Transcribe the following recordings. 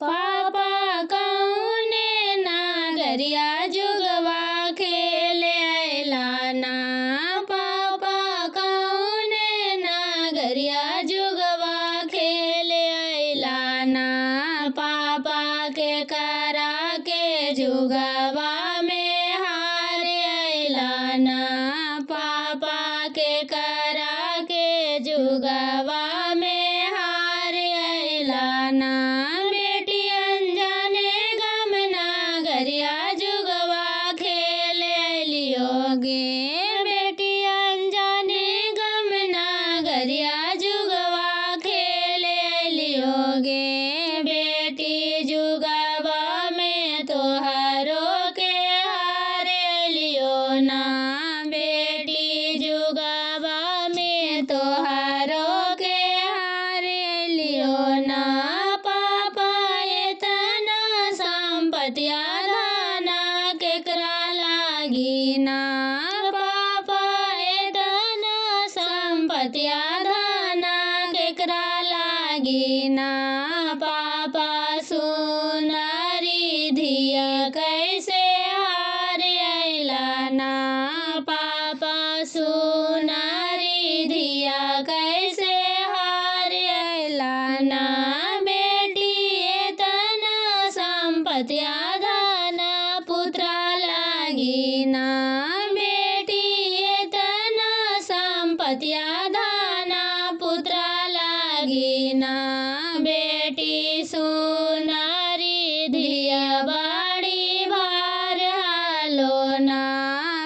पापा कौने नागरिया जुगवा खेले आइला ना। पापा कौने नागरिया जुगवा खेले आइला ना। पापा के करा के जुगवा में हार आइला ना। पापा के करा के जुगवा में हार आइला ना। बेटी अनजाने गम नागरिया जुगवा खेले अइलियो गे। बेटी अनजाने गम नागरिया जुगवा खेले अइलियो गे। बेटी जुगवा में तोहरो के हार अइलियो ना। बेटी जुगवा में तोहरो के हार अइलियो ना। पापा एतना संपत्तिया दाना केकरा लागी ना। पापा एतना संपत्तिया दाना केकरा लागी ना। पापा सुनारी धिया कैसे हार अइला ना। पापा सुनारी धिया कैसे हार अइला ना। बेटी एतना संपत्तिया दाना पुत्रा लागी ना। बेटी एतना संपत्तिया दाना पुत्रा लागी ना। बेटी सुनारी धिया बाड़ी भार हालो ना।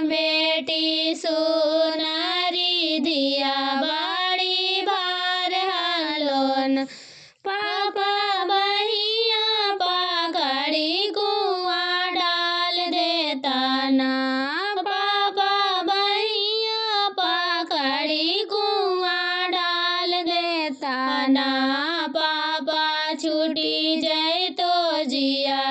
बेटी सुनारी धिया बाड़ी भार हालो ना। पापा बहिया पकड़ी कुआं डाल देता ना। पापा बहिया पकड़ी कुआं डाल देता ना। पापा छूटी जाए तो जिया